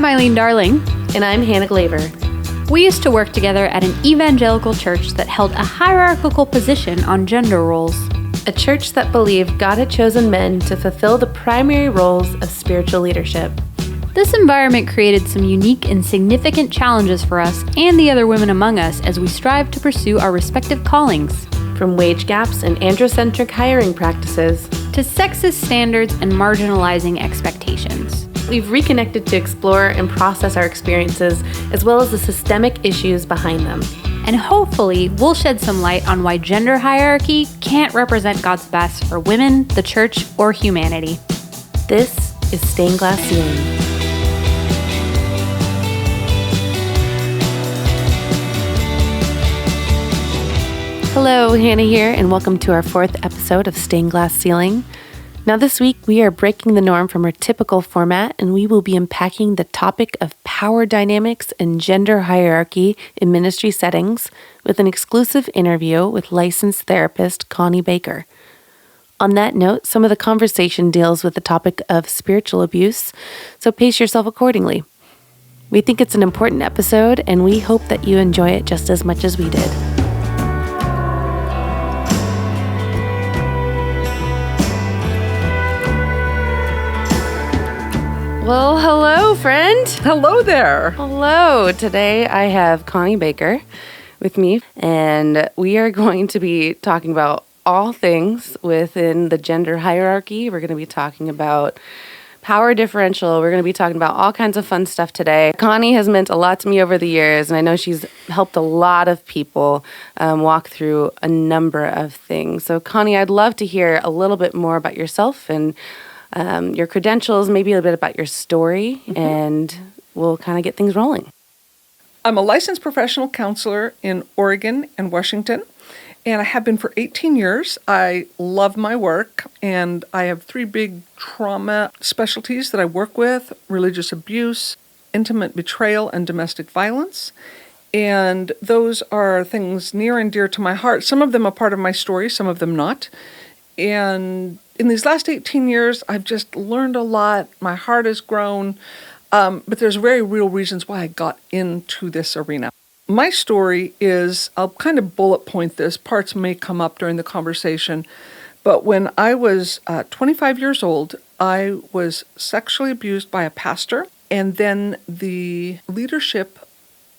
I'm Eileen Darling. And I'm Hannah Glaver. We used to work together at an evangelical church that held a hierarchical position on gender roles. A church that believed God had chosen men to fulfill the primary roles of spiritual leadership. This environment created some unique and significant challenges for us and the other women among us as we strive to pursue our respective callings. From wage gaps and androcentric hiring practices to sexist standards and marginalizing expectations. We've reconnected to explore and process our experiences as well as the systemic issues behind them. And hopefully, we'll shed some light on why gender hierarchy can't represent God's best for women, the church, or humanity. This is Stained Glass Ceiling. Hello, Hannah here, and welcome to our fourth episode of Stained Glass Ceiling. Now this week, we are breaking the norm from our typical format, and we will be unpacking the topic of power dynamics and gender hierarchy in ministry settings with an exclusive interview with licensed therapist Connie Baker. On that note, some of the conversation deals with the topic of spiritual abuse, so pace yourself accordingly. We think it's an important episode, and we hope that you enjoy it just as much as we did. Well, hello, friend. Hello there. Hello. Today I have Connie Baker with me, and we are going to be talking about all things within the gender hierarchy. We're going to be talking about power differential. We're going to be talking about all kinds of fun stuff today. Connie has meant a lot to me over the years, and I know she's helped a lot of people walk through a number of things. So, Connie, I'd love to hear a little bit more about yourself and your credentials, maybe a bit about your story, and we'll kind of get things rolling. I'm a licensed professional counselor in Oregon and Washington, and I have been for 18 years. I love my work, and I have 3 big trauma specialties that I work with: religious abuse, intimate betrayal, and domestic violence. And those are things near and dear to my heart. Some of them are part of my story, some of them not. And in these last 18 years, I've just learned a lot. My heart has grown, but there's very real reasons why I got into this arena. My story is, I'll kind of bullet point this. Parts may come up during the conversation, but when I was 25 years old, I was sexually abused by a pastor, and then the leadership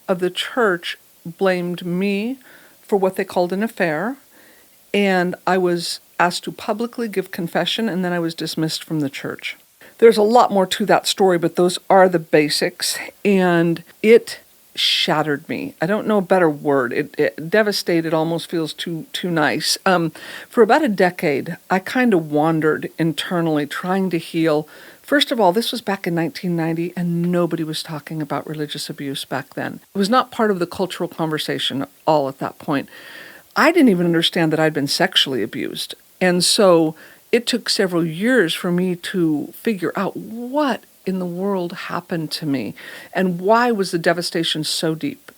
of the church blamed me for what they called an affair, and I was asked to publicly give confession, and then I was dismissed from the church. There's a lot more to that story, but those are the basics, and it shattered me. I don't know a better word. It devastated almost feels too nice. For about a decade, I kind of wandered internally trying to heal. First of all, this was back in 1990, and nobody was talking about religious abuse back then. It was not part of the cultural conversation at all at that point. I didn't even understand that I'd been sexually abused. And so it took several years for me to figure out what in the world happened to me and why was the devastation so deep.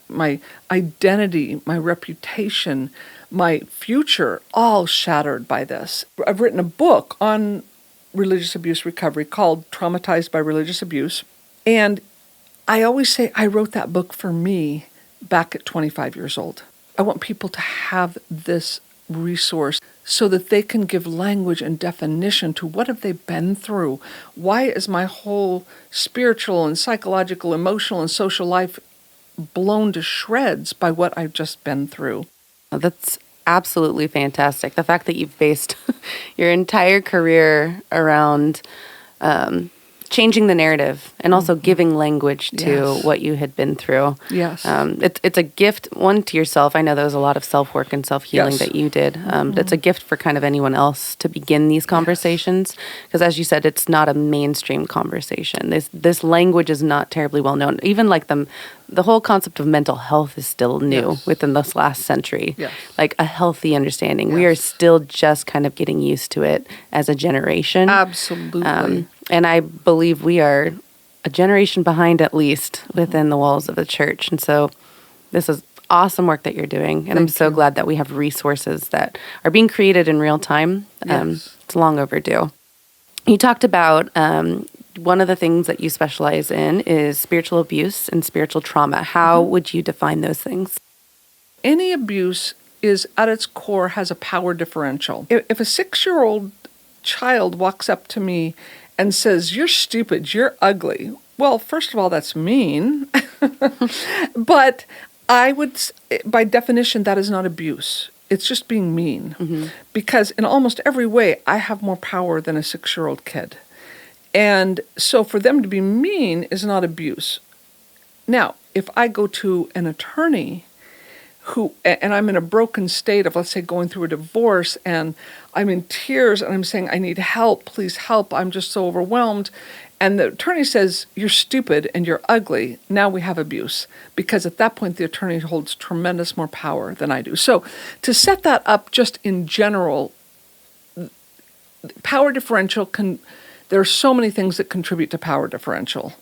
My identity, my reputation, my future, all shattered by this. I've written a book on religious abuse recovery called Traumatized by Religious Abuse. And I always say I wrote that book for me back at 25 years old. I want people to have this resource so that they can give language and definition to what have they been through. Why is my whole spiritual and psychological, emotional and social life blown to shreds by what I've just been through? That's absolutely fantastic. The fact that you've based your entire career around changing the narrative and also giving language to what you had been through. Yes. It's a gift, one, to yourself. I know there was a lot of self-work and self-healing that you did. It's a gift for kind of anyone else to begin these conversations. Because as you said, it's not a mainstream conversation. This language is not terribly well known. Even like the whole concept of mental health is still new within this last century. Yes. Like a healthy understanding. Yes. We are still just kind of getting used to it as a generation. Absolutely. And I believe we are a generation behind, at least, within the walls of the church. And so this is awesome work that you're doing. And I'm so glad that we have resources that are being created in real time. It's long overdue. You talked about one of the things that you specialize in is spiritual abuse and spiritual trauma. How would you define those things? Any abuse is at its core has a power differential. If a 6-year-old child walks up to me and says, "You're stupid, you're ugly," well, first of all, that's mean. But I would, by definition, that is not abuse. It's just being mean. Because in almost every way, I have more power than a 6-year-old kid. And so for them to be mean is not abuse. Now, if I go to an attorney and I'm in a broken state of, let's say, going through a divorce, and I'm in tears and I'm saying, "I need help, please help, I'm just so overwhelmed." And the attorney says, "You're stupid and you're ugly," now we have abuse. Because at that point, the attorney holds tremendous more power than I do. So to set that up just in general, power differential there are so many things that contribute to power differential.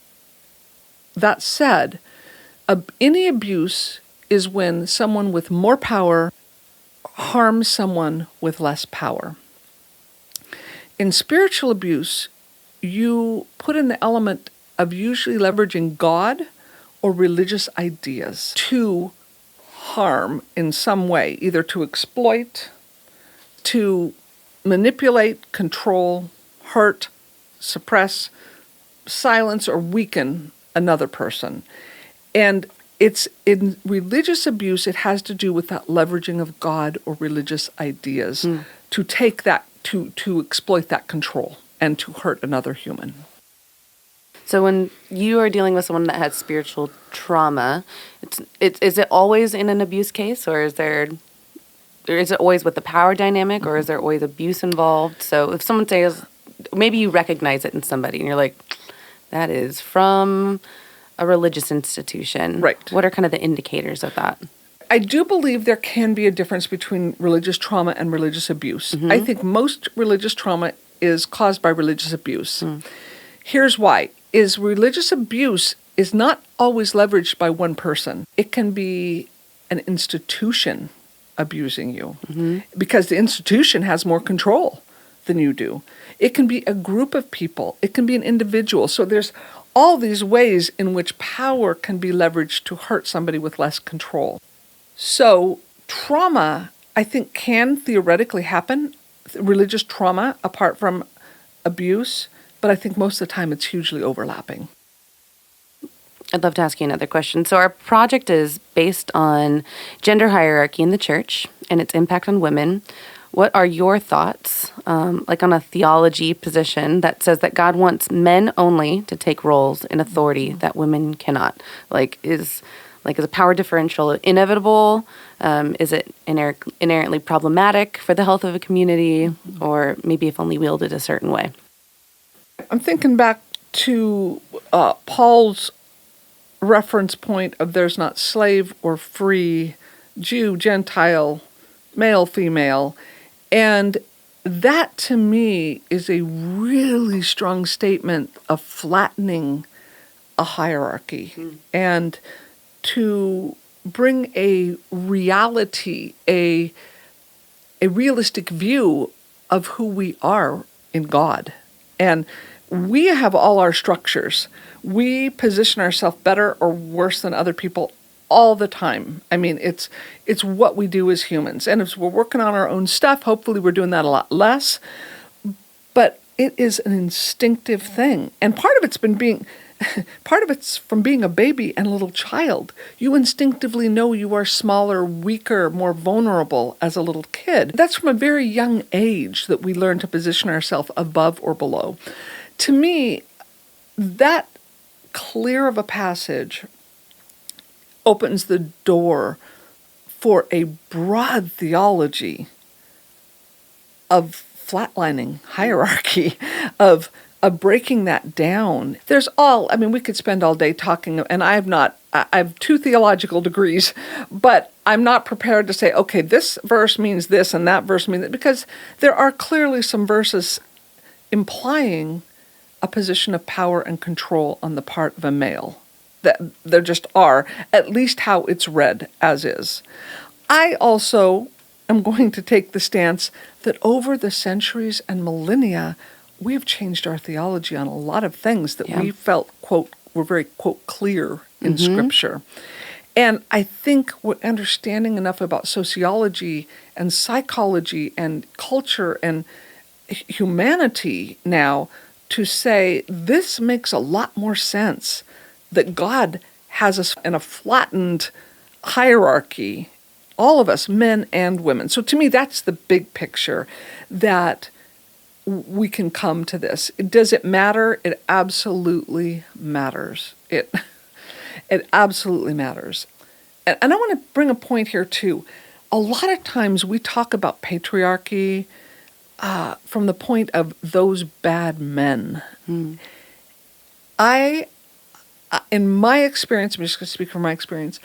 That said, any abuse is when someone with more power harms someone with less power. In spiritual abuse, you put in the element of usually leveraging God or religious ideas to harm in some way, either to exploit, to manipulate, control, hurt, suppress, silence, or weaken another person. And it's in religious abuse, it has to do with that leveraging of God or religious ideas to take that, to exploit that control and to hurt another human. So when you are dealing with someone that has spiritual trauma, is it always in an abuse case, or is it always with the power dynamic, or is there always abuse involved? So if someone says, maybe you recognize it in somebody and you're like, that is from a religious institution. Right. What are kind of the indicators of that? I do believe there can be a difference between religious trauma and religious abuse. I think most religious trauma is caused by religious abuse. Here's why. Religious abuse is not always leveraged by one person. It can be an institution abusing you because the institution has more control than you do. It can be a group of people. It can be an individual. So there's all these ways in which power can be leveraged to hurt somebody with less control. So trauma, I think, can theoretically happen, religious trauma, apart from abuse, but I think most of the time it's hugely overlapping. I'd love to ask you another question. So our project is based on gender hierarchy in the church and its impact on women. What are your thoughts, like on a theology position that says that God wants men only to take roles in authority that women cannot? Is a power differential inevitable? Is it inherently problematic for the health of a community, or maybe if only wielded a certain way? I'm thinking back to Paul's reference point of there's not slave or free, Jew, Gentile, male, female. And that to me is a really strong statement of flattening a hierarchy and to bring a reality, a realistic view of who we are in God. And we have all our structures. We position ourselves better or worse than other people all the time. I mean, it's what we do as humans. And if we're working on our own stuff, hopefully we're doing that a lot less. But it is an instinctive thing. And part of it's from being a baby and a little child. You instinctively know you are smaller, weaker, more vulnerable as a little kid. That's from a very young age that we learn to position ourselves above or below. To me, that clear of a passage opens the door for a broad theology of flatlining hierarchy, of breaking that down. We could spend all day talking, and I have 2 theological degrees, but I'm not prepared to say, okay, this verse means this and that verse means that, because there are clearly some verses implying a position of power and control on the part of a male. That there just are, at least how it's read as is. I also am going to take the stance that over the centuries and millennia, we have changed our theology on a lot of things that Yeah. we felt, quote, were very, quote, clear in Scripture. And I think we're understanding enough about sociology and psychology and culture and humanity now to say this makes a lot more sense, that God has us in a flattened hierarchy, all of us, men and women. So to me, that's the big picture, that we can come to this. Does it matter? It absolutely matters. It absolutely matters. And I want to bring a point here too. A lot of times we talk about patriarchy from the point of those bad men. In my experience, I'm just going to speak from my experience,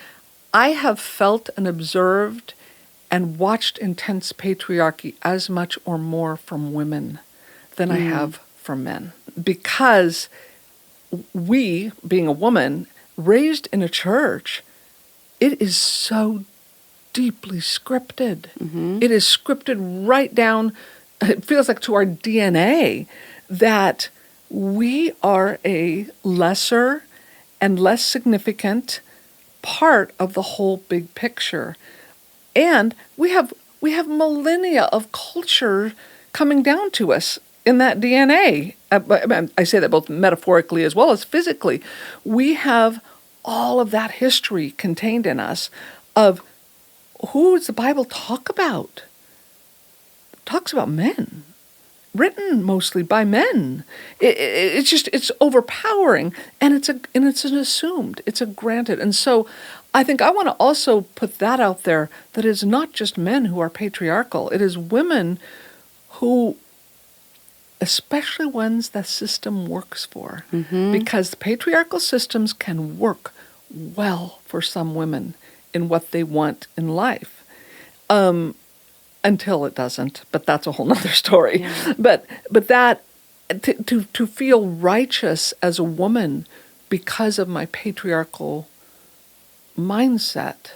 I have felt and observed and watched intense patriarchy as much or more from women than I have from men. Because we, being a woman, raised in a church, it is so deeply scripted. It is scripted right down, it feels like to our DNA, that we are a lesser and less significant part of the whole big picture. And we have millennia of culture coming down to us in that DNA. I say that both metaphorically as well as physically. We have all of that history contained in us of who does the Bible talk about? It talks about men, written mostly by men. It's overpowering, and it's an assumed, it's a granted. And so I think I want to also put that out there, that it's not just men who are patriarchal. It is women who, especially ones that system works for, because the patriarchal systems can work well for some women in what they want in life, until it doesn't. But that's a whole nother story. Yeah. But that to feel righteous as a woman because of my patriarchal mindset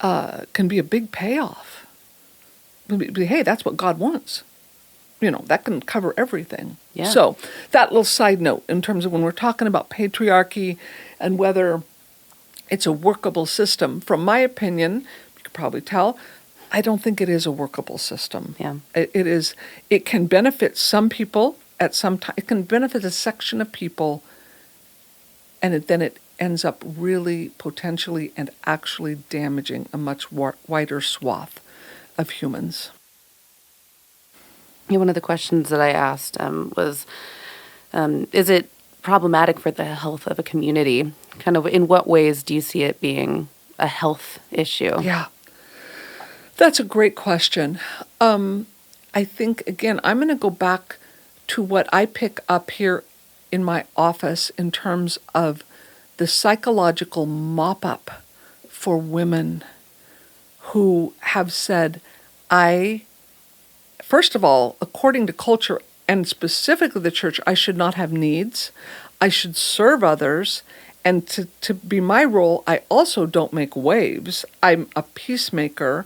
can be a big payoff. Hey, that's what God wants. That can cover everything. Yeah. So that little side note in terms of when we're talking about patriarchy and whether it's a workable system, from my opinion, you could probably tell, I don't think it is a workable system. Yeah. It can benefit some people at some time. It can benefit a section of people, and then it ends up really potentially and actually damaging a much wider swath of humans. One of the questions that I asked was, is it problematic for the health of a community? Kind of in what ways do you see it being a health issue? Yeah, that's a great question. I think, again, I'm going to go back to what I pick up here in my office in terms of the psychological mop-up for women who have said, first of all, according to culture and specifically the church, I should not have needs. I should serve others. And to be my role, I also don't make waves. I'm a peacemaker.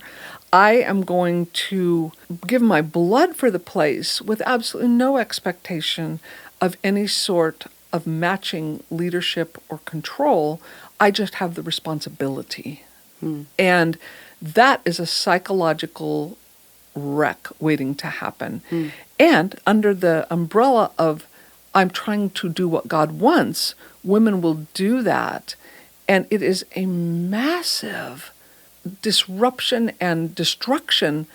I am going to give my blood for the place with absolutely no expectation of any sort of matching leadership or control. I just have the responsibility. And that is a psychological wreck waiting to happen. And under the umbrella of I'm trying to do what God wants, women will do that. And it is a massive disruption and destruction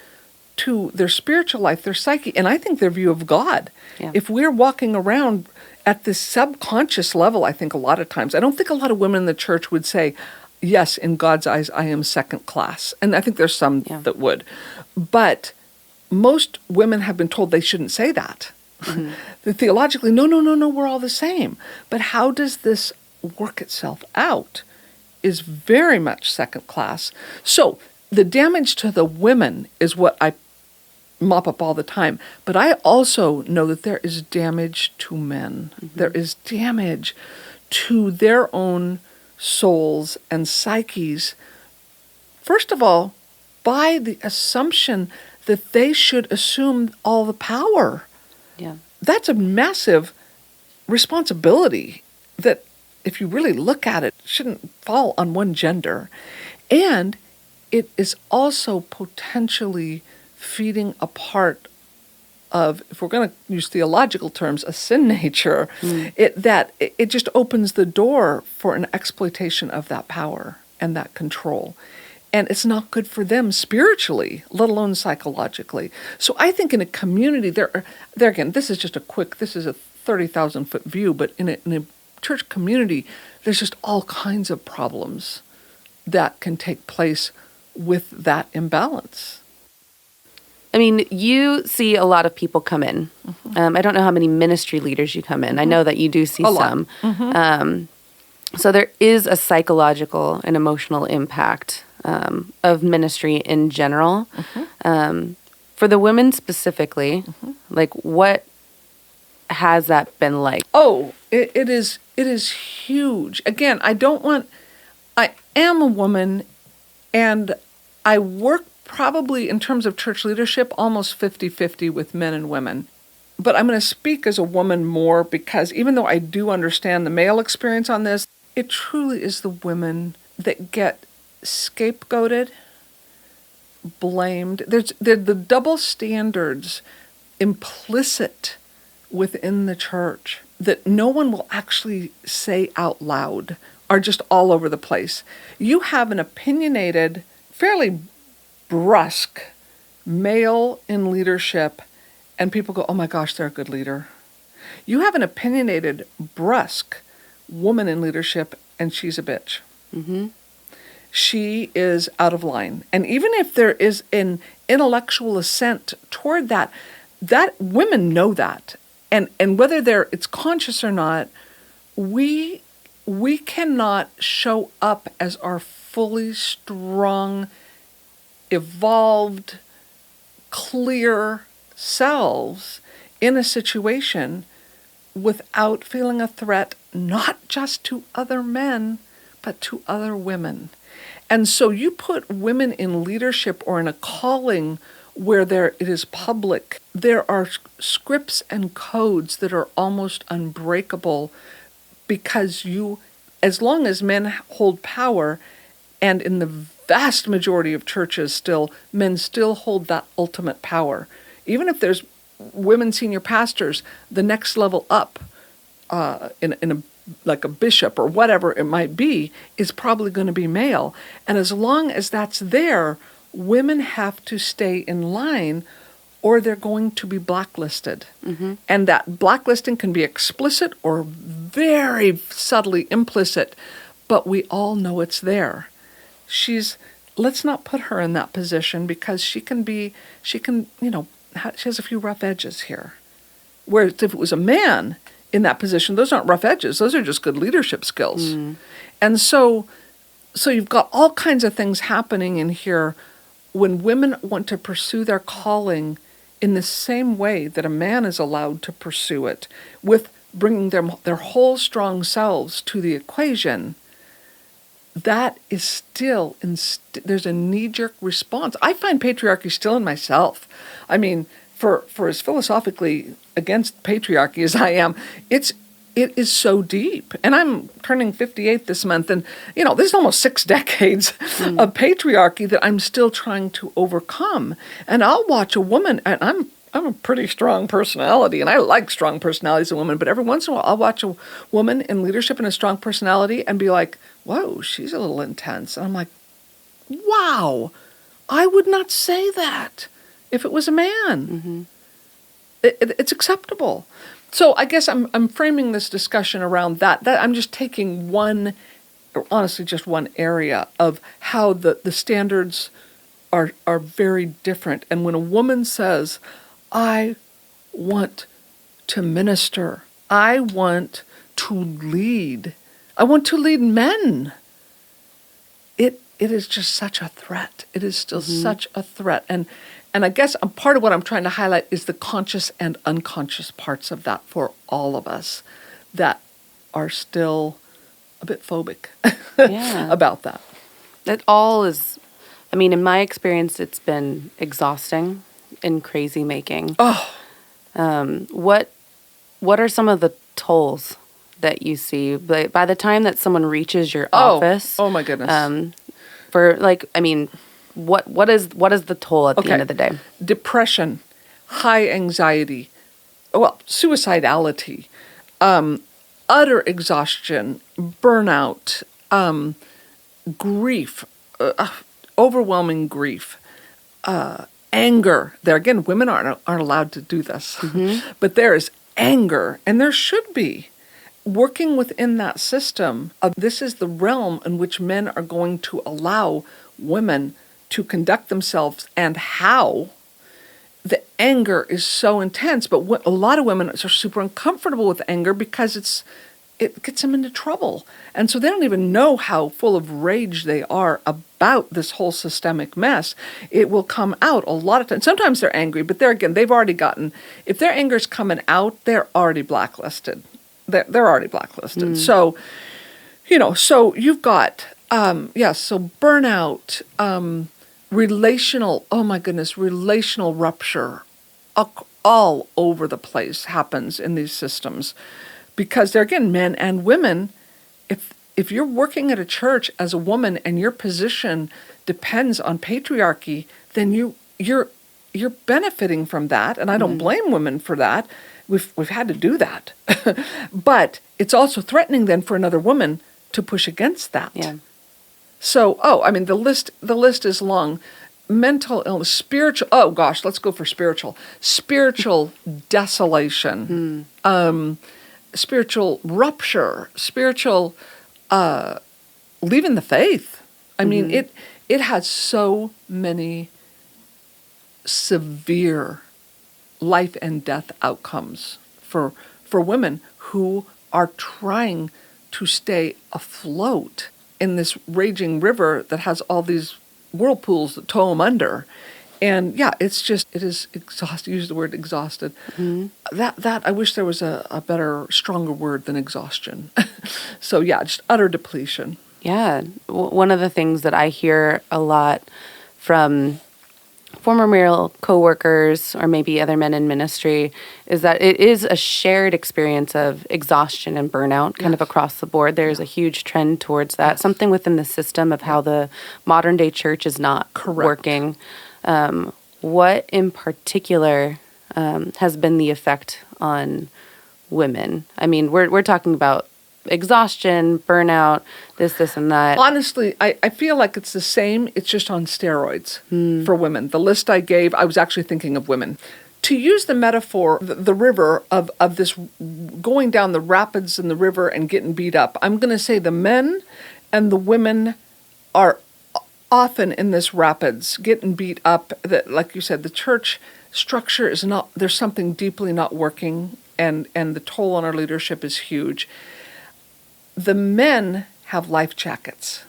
to their spiritual life, their psyche, and I think their view of God. Yeah. If we're walking around at this subconscious level, I think a lot of times, I don't think a lot of women in the church would say, yes, in God's eyes, I am second class. And I think there's some that would. But most women have been told they shouldn't say that. Theologically, no, we're all the same. But how does this work itself out is very much second class. So the damage to the women is what I mop up all the time. But I also know that there is damage to men. There is damage to their own souls and psyches. First of all, by the assumption that they should assume all the power. Yeah. that's a massive responsibility that, if you really look at it, shouldn't fall on one gender. And it is also potentially feeding a part of, if we're going to use theological terms, a sin nature. It just opens the door for an exploitation of that power and that control. And it's not good for them spiritually, let alone psychologically. So I think in a community, there again, this is a 30,000-foot view, but in a church community, there's just all kinds of problems that can take place with that imbalance. I mean, you see a lot of people come in. I don't know how many ministry leaders you come in. I know that you do see some. So there is a psychological and emotional impact of ministry in general. For the women specifically, like, what has that been like? Oh, it is huge. Again, I am a woman, and I work probably in terms of church leadership almost 50-50 with men and women. But I'm going to speak as a woman more, because even though I do understand the male experience on this, it truly is the women that get scapegoated, blamed. There's the double standards implicit within the church that no one will actually say out loud are just all over the place. You have an opinionated, fairly brusque male in leadership, and people go, oh my gosh, they're a good leader. You have an opinionated, brusque woman in leadership, and she's a bitch. She is out of line. And even if there is an intellectual assent toward that women know that. And whether it's conscious or not, we cannot show up as our fully strong, evolved, clear selves in a situation without feeling a threat, not just to other men, but to other women. And so you put women in leadership or in a calling where it is public, there are scripts and codes that are almost unbreakable, because as long as men hold power, and in the vast majority of churches men still hold that ultimate power. Even if there's women senior pastors, the next level up, like a bishop or whatever it might be, is probably going to be male. And as long as that's there, women have to stay in line, or they're going to be blacklisted. And that blacklisting can be explicit or very subtly implicit, but we all know it's there. Let's not put her in that position, because she has a few rough edges here. Whereas if it was a man in that position, those aren't rough edges. Those are just good leadership skills. And so you've got all kinds of things happening in here when women want to pursue their calling in the same way that a man is allowed to pursue it, with bringing their whole strong selves to the equation. That is still, there's a knee-jerk response. I find patriarchy still in myself. I mean, for as philosophically against patriarchy as I am, it is so deep. And I'm turning 58 this month, and this is almost 6 decades of patriarchy that I'm still trying to overcome. And I'll watch a woman, and I'm a pretty strong personality, and I like strong personalities in women, but every once in a while I'll watch a woman in leadership and a strong personality and be like, whoa, she's a little intense. And I'm like, wow, I would not say that if it was a man. It's acceptable. So I guess I'm framing this discussion around that I'm just taking just one area of how the standards are very different. And when a woman says, I want to minister, I want to lead men, it is just such a threat. It is still such a threat. And I guess part of what I'm trying to highlight is the conscious and unconscious parts of that for all of us that are still a bit phobic about that. It all is, in my experience, it's been exhausting and crazy making. Oh. What What are some of the tolls that you see by the time that someone reaches your office? Oh my goodness. For like, I mean, what is the toll at the end of the day? Depression, high anxiety, well, suicidality, utter exhaustion, burnout, grief, overwhelming grief, anger. There again, women aren't allowed to do this, but there is anger, and there should be. Working within that system, this is the realm in which men are going to allow women to conduct themselves, and how the anger is so intense. But a lot of women are super uncomfortable with anger because it gets them into trouble. And so they don't even know how full of rage they are about this whole systemic mess. It will come out a lot of times. Sometimes they're angry, but there again, they've already gotten, if their anger's coming out, they're already blacklisted. They're already blacklisted. So, so you've got, so burnout, relational, oh my goodness, relational rupture all over the place happens in these systems. Because they're, again, men and women. If you're working at a church as a woman and your position depends on patriarchy, then you're benefiting from that. And I don't blame women for that. We've had to do that. But it's also threatening then for another woman to push against that. Yeah. So, the list is long. Mental illness, spiritual, oh gosh, let's go for spiritual. Spiritual desolation, spiritual rupture, spiritual leaving the faith. I mean, it has so many severe life and death outcomes for women who are trying to stay afloat in this raging river that has all these whirlpools that tow them under. And it is exhausted. Use the word exhausted. That I wish there was a better, stronger word than exhaustion. So just utter depletion. Yeah. One of the things that I hear a lot from former male coworkers or maybe other men in ministry is that it is a shared experience of exhaustion and burnout kind of across the board. There's a huge trend towards that, something within the system of how the modern day church is not working. What in particular has been the effect on women? I mean, we're talking about exhaustion, burnout, this and that. Honestly, I feel like it's the same. It's just on steroids for women. The list I gave, I was actually thinking of women. To use the metaphor, the river of this going down the rapids in the river and getting beat up, I'm going to say the men and the women are often in this rapids getting beat up. That, like you said, the church structure is not, there's something deeply not working, and the toll on our leadership is huge. The men have life jackets.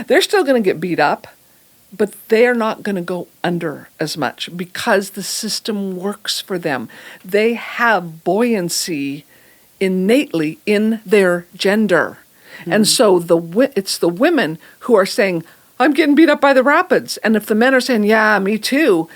They're still going to get beat up, but they're not going to go under as much because the system works for them. They have buoyancy innately in their gender. And so it's the women who are saying, I'm getting beat up by the rapids. And if the men are saying, yeah, me too,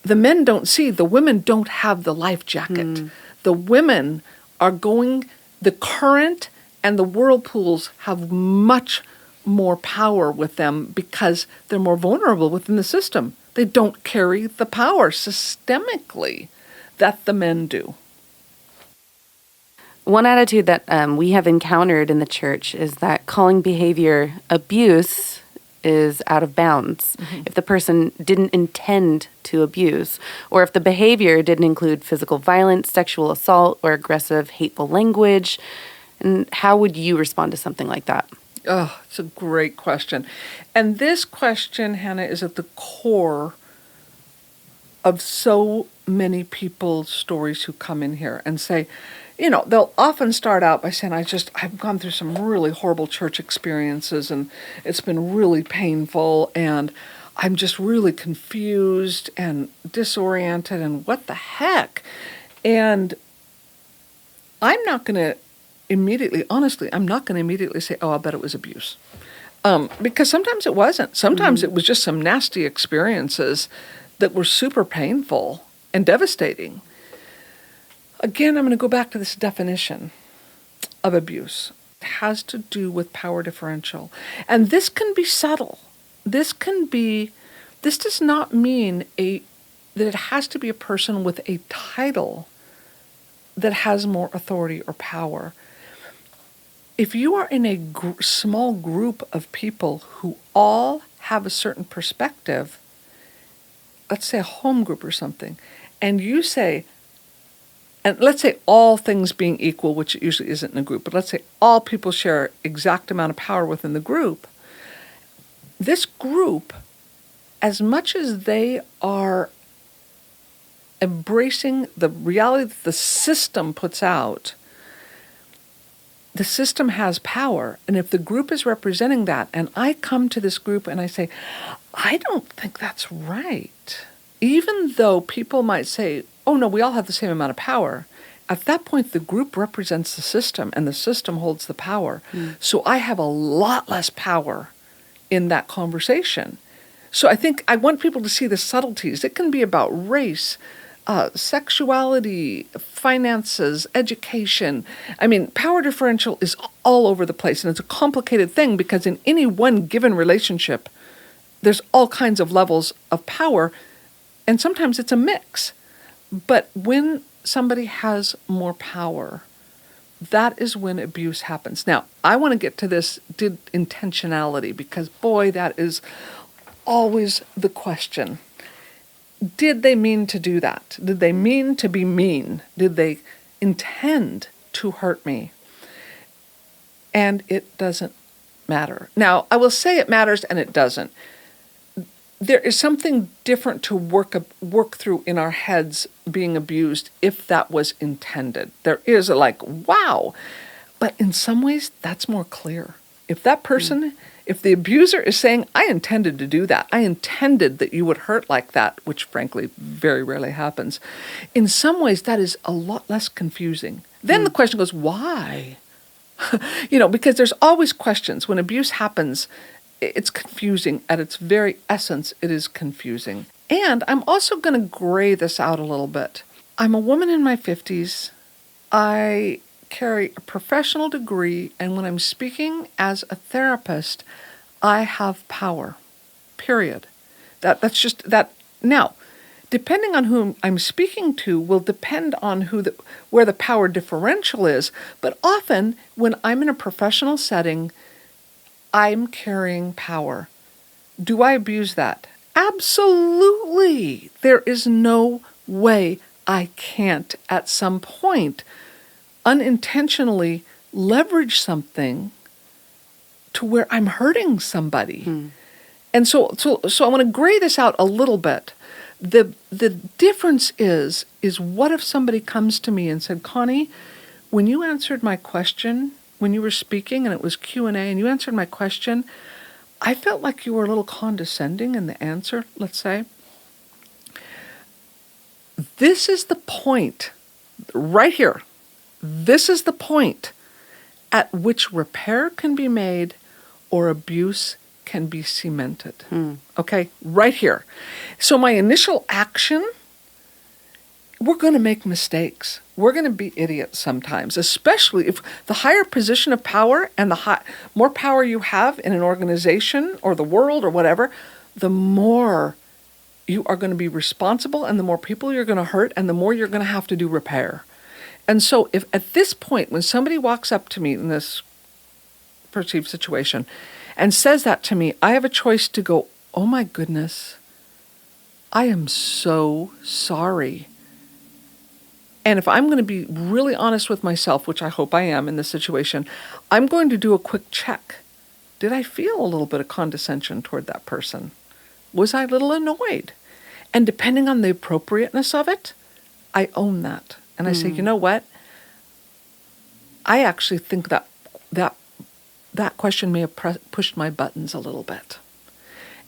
the men don't see, the women don't have the life jacket. The women are going, the current and the whirlpools have much more power with them because they're more vulnerable within the system. They don't carry the power systemically that the men do. One attitude that we have encountered in the church is that calling behavior abuse is out of bounds. If the person didn't intend to abuse, or if the behavior didn't include physical violence, sexual assault, or aggressive, hateful language. And how would you respond to something like that? Oh, it's a great question. And this question, Hannah, is at the core of so many people's stories who come in here and say, they'll often start out by saying, I've gone through some really horrible church experiences and it's been really painful and I'm just really confused and disoriented and what the heck? And I'm not going to immediately say, oh, I bet it was abuse. Because sometimes it wasn't. Sometimes it was just some nasty experiences that were super painful and devastating. Again, I'm going to go back to this definition of abuse. It has to do with power differential. And this can be subtle. This does not mean that it has to be a person with a title that has more authority or power. If you are in a small group of people who all have a certain perspective, let's say a home group or something, and you say, and let's say all things being equal, which it usually isn't in a group, but let's say all people share exact amount of power within the group. This group, as much as they are embracing the reality that the system puts out, the system has power. And if the group is representing that, and I come to this group and I say, I don't think that's right. Even though people might say, oh no, we all have the same amount of power. At that point, the group represents the system and the system holds the power. So I have a lot less power in that conversation. So I think I want people to see the subtleties. It can be about race, sexuality, finances, education. I mean, power differential is all over the place, and it's a complicated thing because in any one given relationship, there's all kinds of levels of power, and sometimes it's a mix. But when somebody has more power, that is when abuse happens. Now, I want to get to this intentionality, because boy, that is always the question. Did they mean to do that? Did they mean to be mean? Did they intend to hurt me? And it doesn't matter. Now, I will say it matters and it doesn't. There is something different to work through in our heads being abused if that was intended. There is a wow. But in some ways, that's more clear. If that person, if the abuser is saying, I intended to do that, I intended that you would hurt like that, which frankly very rarely happens, in some ways that is a lot less confusing. Then the question goes, why? Because there's always questions. When abuse happens, it's confusing. At its very essence, it is confusing. And I'm also going to gray this out a little bit. I'm a woman in my 50s. I carry a professional degree, and when I'm speaking as a therapist, I have power, period. That's just that. Now, depending on whom I'm speaking to will depend on where the power differential is, but often when I'm in a professional setting, I'm carrying power. Do I abuse that? Absolutely. There is no way I can't at some point unintentionally leverage something to where I'm hurting somebody. And so I want to gray this out a little bit. The difference is what if somebody comes to me and said, Connie, when you answered my question, when you were speaking and it was Q&A and you answered my question, I felt like you were a little condescending in the answer, let's say. This is the point, right here. This is the point at which repair can be made or abuse can be cemented. Okay, right here. So my initial action, we're going to make mistakes. We're going to be idiots sometimes, especially if the higher position of power and the more power you have in an organization or the world or whatever, the more you are going to be responsible and the more people you're going to hurt and the more you're going to have to do repair. And so if at this point, when somebody walks up to me in this perceived situation and says that to me, I have a choice to go, oh my goodness, I am so sorry. And if I'm going to be really honest with myself, which I hope I am in this situation, I'm going to do a quick check. Did I feel a little bit of condescension toward that person? Was I a little annoyed? And depending on the appropriateness of it, I own that. And I say, you know what? I actually think that question may have pushed my buttons a little bit.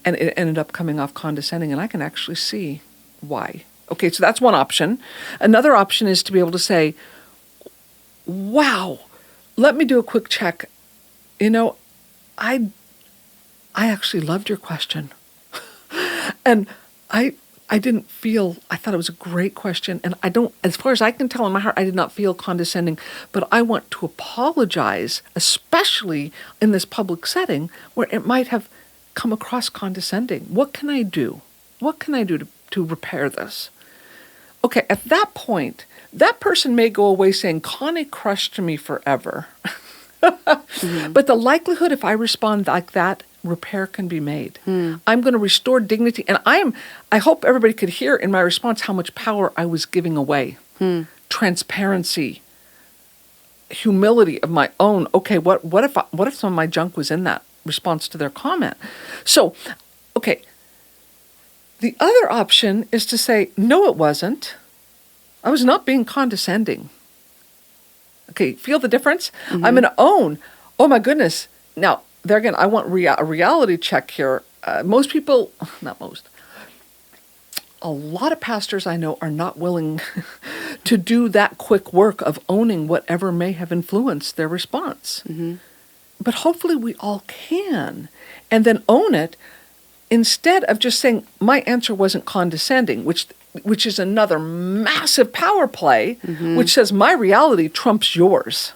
And it ended up coming off condescending, and I can actually see why. Okay, so that's one option. Another option is to be able to say, wow, let me do a quick check. I actually loved your question. And I I thought it was a great question. And as far as I can tell in my heart, I did not feel condescending, but I want to apologize, especially in this public setting where it might have come across condescending. What can I do? What can I do to repair this? Okay, at that point, that person may go away saying, Connie crushed me forever. But the likelihood if I respond like that, repair can be made. I'm going to restore dignity. And I hope everybody could hear in my response how much power I was giving away. Transparency, humility of my own. Okay, what if some of my junk was in that response to their comment? So, okay, the other option is to say, no, it wasn't. I was not being condescending. Okay, feel the difference? I'm going to own, oh my goodness. Now, there again, I want a reality check here. Most people, not most, a lot of pastors I know are not willing to do that quick work of owning whatever may have influenced their response. But hopefully we all can. And then own it instead of just saying, my answer wasn't condescending, which is another massive power play, which says my reality trumps yours.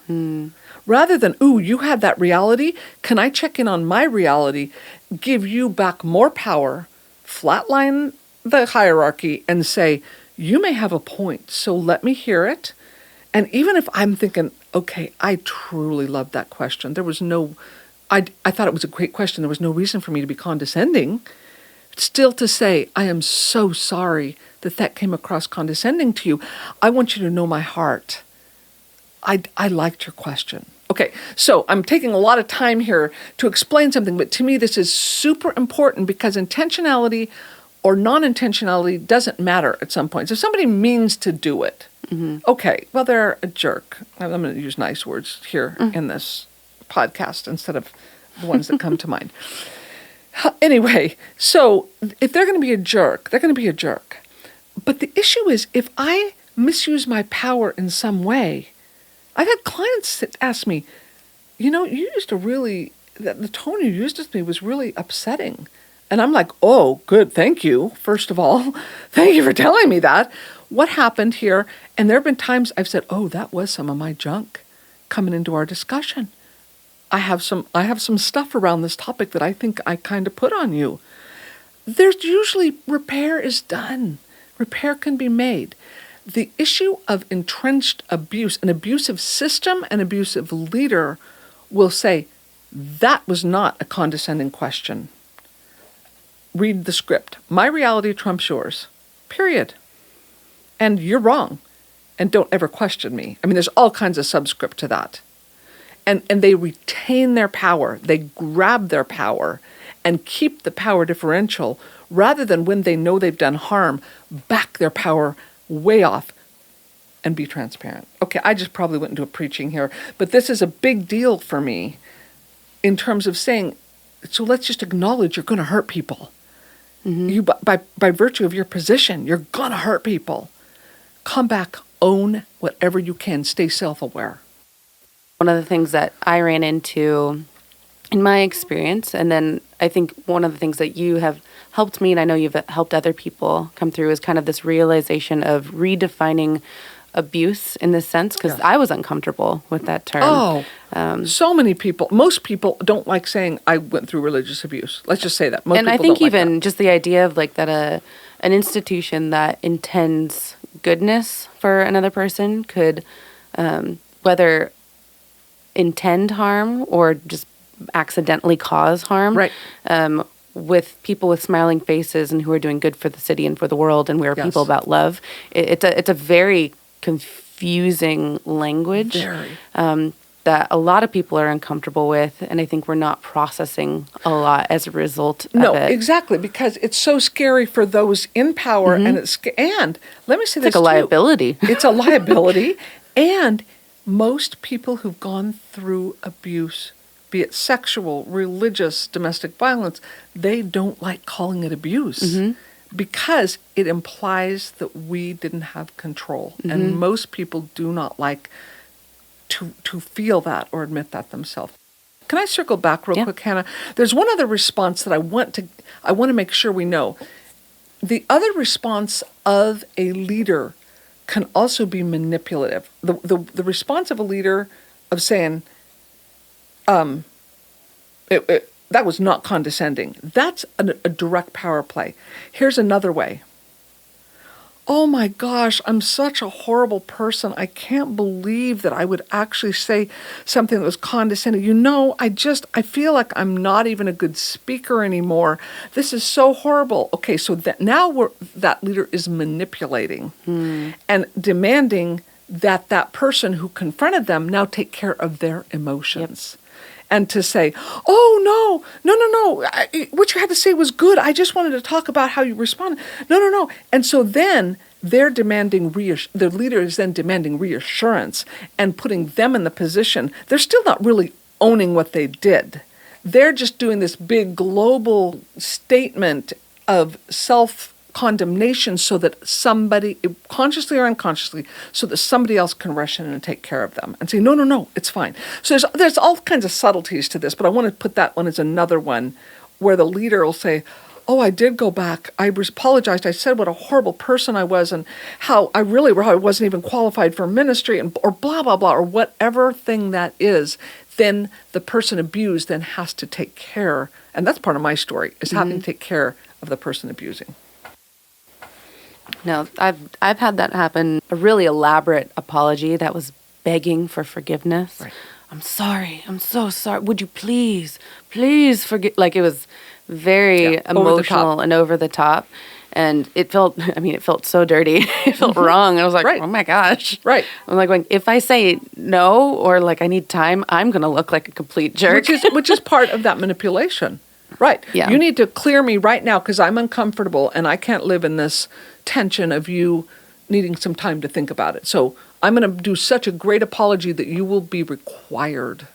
Rather than, ooh, you had that reality, can I check in on my reality, give you back more power, flatline the hierarchy, and say, you may have a point, so let me hear it. And even if I'm thinking, okay, I truly loved that question. There was I thought it was a great question. There was no reason for me to be condescending. Still to say, I am so sorry that came across condescending to you. I want you to know my heart. I liked your question. Okay, so I'm taking a lot of time here to explain something, but to me this is super important because intentionality or non-intentionality doesn't matter at some point. So if somebody means to do it, okay, well, they're a jerk. I'm going to use nice words here in this podcast instead of the ones that come to mind. Anyway, so if they're going to be a jerk, they're going to be a jerk. But the issue is if I misuse my power in some way, I've had clients that ask me, you used to really, the tone you used with me was really upsetting. And I'm like, oh, good, thank you. First of all, thank you for telling me that. What happened here? And there have been times I've said, oh, that was some of my junk coming into our discussion. I have some stuff around this topic that I think I kind of put on you. There's usually repair is done. Repair can be made. The issue of entrenched abuse, an abusive system, an abusive leader will say, that was not a condescending question. Read the script. My reality trumps yours. Period. And you're wrong. And don't ever question me. I mean, there's all kinds of subscript to that. And they retain their power. They grab their power and keep the power differential rather than when they know they've done harm, back their power way off and be transparent. Okay, I just probably went into a preaching here, but this is a big deal for me in terms of saying, so let's just acknowledge you're going to hurt people. You, by virtue of your position, you're going to hurt people. Come back, own whatever you can, stay self-aware. One of the things that I ran into in my experience, and then I think one of the things that you have helped me, and I know you've helped other people come through, is kind of this realization of redefining abuse in this sense, because I was uncomfortable with that term. So many people, most people don't like saying I went through religious abuse. Let's just say that. Most and people I think don't even like just the idea of like that an institution that intends goodness for another person could, whether intend harm or just accidentally cause harm. Right. With people with smiling faces and who are doing good for the city and for the world, and we are people about love. It's a very confusing language that a lot of people are uncomfortable with, and I think we're not processing a lot as a result of it. No, exactly, because it's so scary for those in power, and let me say this like a liability. It's a liability, and most people who've gone through abuse, be it sexual, religious, domestic violence, they don't like calling it abuse because it implies that we didn't have control. And most people do not like to feel that or admit that themselves. Can I circle back real quick, Hannah? There's one other response that I want to make sure we know. The other response of a leader can also be manipulative. The response of a leader of saying, that was not condescending. That's a direct power play. Here's another way. Oh my gosh, I'm such a horrible person. I can't believe that I would actually say something that was condescending. I feel like I'm not even a good speaker anymore. This is so horrible. Okay, so that leader is manipulating and demanding that person who confronted them now take care of their emotions. Yep. And to say, oh, no, what you had to say was good. I just wanted to talk about how you responded. No. And so then the leader is then demanding reassurance and putting them in the position. They're still not really owning what they did. They're just doing this big global statement of self-condemnation so that somebody, consciously or unconsciously, so that somebody else can rush in and take care of them and say, no, it's fine. So there's all kinds of subtleties to this, but I want to put that one as another one where the leader will say, oh, I did go back. I apologized. I said what a horrible person I was and how I wasn't even qualified for ministry or blah, blah, blah, or whatever thing that is. Then the person abused then has to take care, and that's part of my story, is having to take care of the person abusing. No, I've had that happen. A really elaborate apology that was begging for forgiveness. Right. I'm sorry. I'm so sorry. Would you please forgive? Like, it was very emotional and over the top. And it felt so dirty. It felt wrong. I was like, oh my gosh. Right. I'm like, if I say no or like I need time, I'm going to look like a complete jerk. Which is part of that manipulation. Right. Yeah. You need to clear me right now because I'm uncomfortable and I can't live in this tension of you needing some time to think about it. So I'm going to do such a great apology that you will be required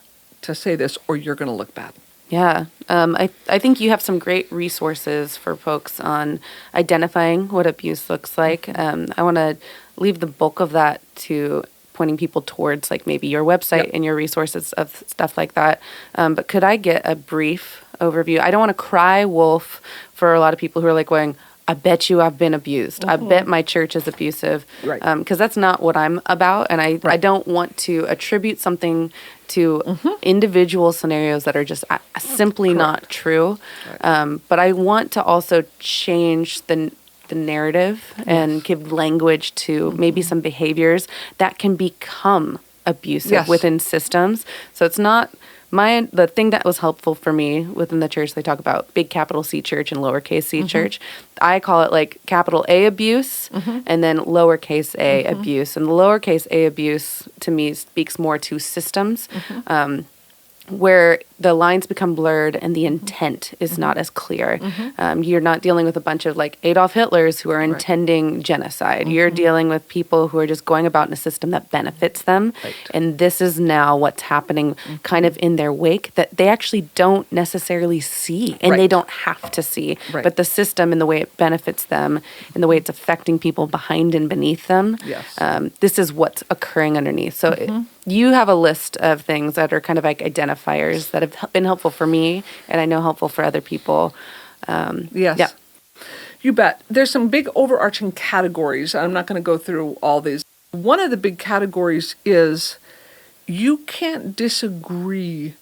to say this or you're going to look bad. Yeah. I think you have some great resources for folks on identifying what abuse looks like. I want to leave the bulk of that to pointing people towards like maybe your website and your resources of stuff like that. But could I get a brief overview? I don't want to cry wolf for a lot of people who are like going, I bet you I've been abused. I bet my church is abusive. Right. Because that's not what I'm about. And I don't want to attribute something to individual scenarios that are just simply not true. Right. But I want to also change the narrative and give language to maybe some behaviors that can become abusive within systems. So it's not the thing that was helpful for me within the church. They talk about big capital C church and lowercase c church. I call it like capital A abuse and then lowercase a abuse. And the lowercase a abuse to me speaks more to systems where the lines become blurred and the intent is not as clear. You're not dealing with a bunch of like Adolf Hitlers who are intending genocide. You're dealing with people who are just going about in a system that benefits them. Right. And this is now what's happening kind of in their wake that they actually don't necessarily see and they don't have to see. Right. But the system and the way it benefits them and the way it's affecting people behind and beneath them, this is what's occurring underneath. So you have a list of things that are kind of like identifiers that have been helpful for me and I know helpful for other people. Yes. Yeah. You bet. There's some big overarching categories. I'm not going to go through all these. One of the big categories is you can't disagree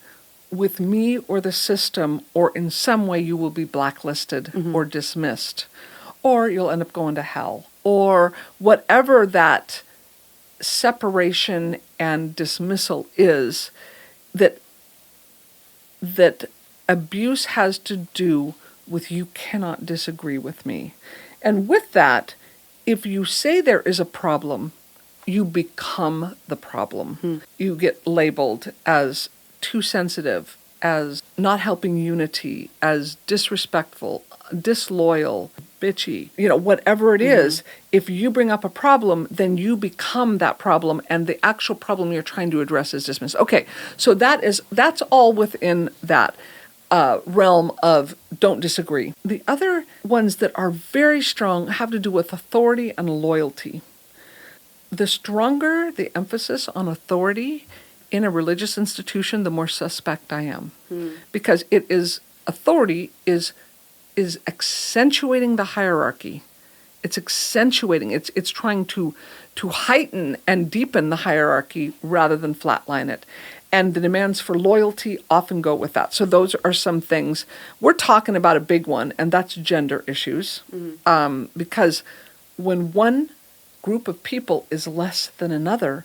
with me or the system, or in some way you will be blacklisted or dismissed, or you'll end up going to hell, or whatever that separation and dismissal is, that abuse has to do with you cannot disagree with me. And with that, if you say there is a problem, you become the problem. You get labeled as too sensitive, as not helping unity, as disrespectful, disloyal, bitchy, whatever it is. If you bring up a problem, then you become that problem, and the actual problem you're trying to address is dismissed. Okay, so that's all within that realm of don't disagree. The other ones that are very strong have to do with authority and loyalty. The stronger the emphasis on authority in a religious institution, the more suspect I am. Because authority is is accentuating the hierarchy. It's accentuating. It's trying to heighten and deepen the hierarchy rather than flatline it. And the demands for loyalty often go with that. So those are some things. We're talking about a big one, and that's gender issues. Because when one group of people is less than another,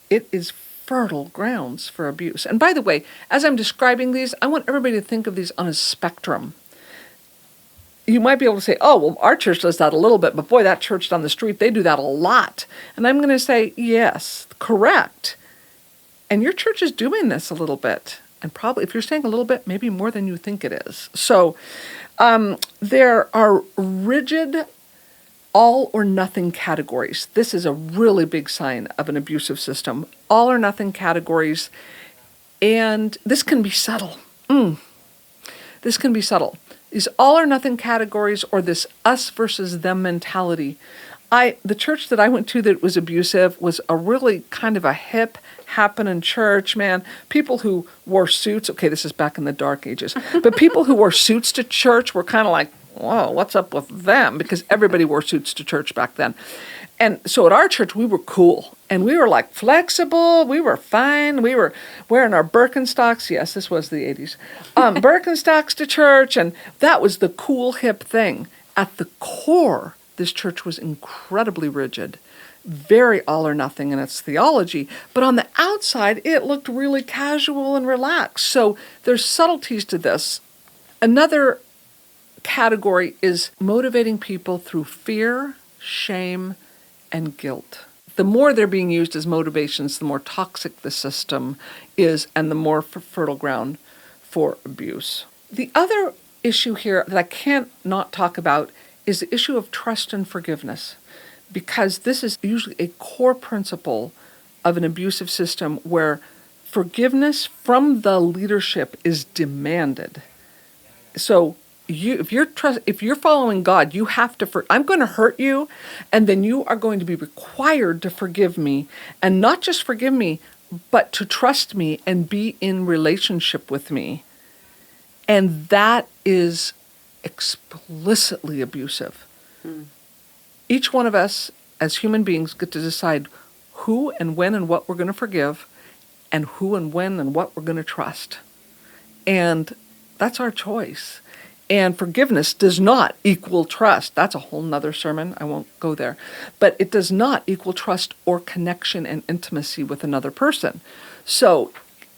it is fertile grounds for abuse. And by the way, as I'm describing these, I want everybody to think of these on a spectrum. You might be able to say, oh, well, our church does that a little bit, but boy, that church down the street, they do that a lot. And I'm going to say, yes, correct. And your church is doing this a little bit. And probably, if you're saying a little bit, maybe more than you think it is. So there are rigid all or nothing categories. This is a really big sign of an abusive system. All or nothing categories. And this can be subtle. This can be subtle. These all or nothing categories, or this us versus them mentality. The church that I went to that was abusive was a really kind of a hip, happening church, man. People who wore suits, okay, this is back in the dark ages, but people who wore suits to church were kind of like, whoa, what's up with them? Because everybody wore suits to church back then. And so at our church, we were cool. And we were like flexible. We were fine. We were wearing our Birkenstocks. Yes, this was the 80s. Birkenstocks to church. And that was the cool, hip thing. At the core, this church was incredibly rigid, very all or nothing in its theology. But on the outside, it looked really casual and relaxed. So there's subtleties to this. Another category is motivating people through fear, shame, and guilt. The more they're being used as motivations, the more toxic the system is and the more fertile ground for abuse. The other issue here that I can't not talk about is the issue of trust and forgiveness, because this is usually a core principle of an abusive system where forgiveness from the leadership is demanded. So if you're following God, you have to. I'm going to hurt you, and then you are going to be required to forgive me, and not just forgive me, but to trust me and be in relationship with me. And that is explicitly abusive. Each one of us, as human beings, get to decide who and when and what we're going to forgive, and who and when and what we're going to trust. And that's our choice. And forgiveness does not equal trust. That's a whole nother sermon. I won't go there. But it does not equal trust or connection and intimacy with another person. So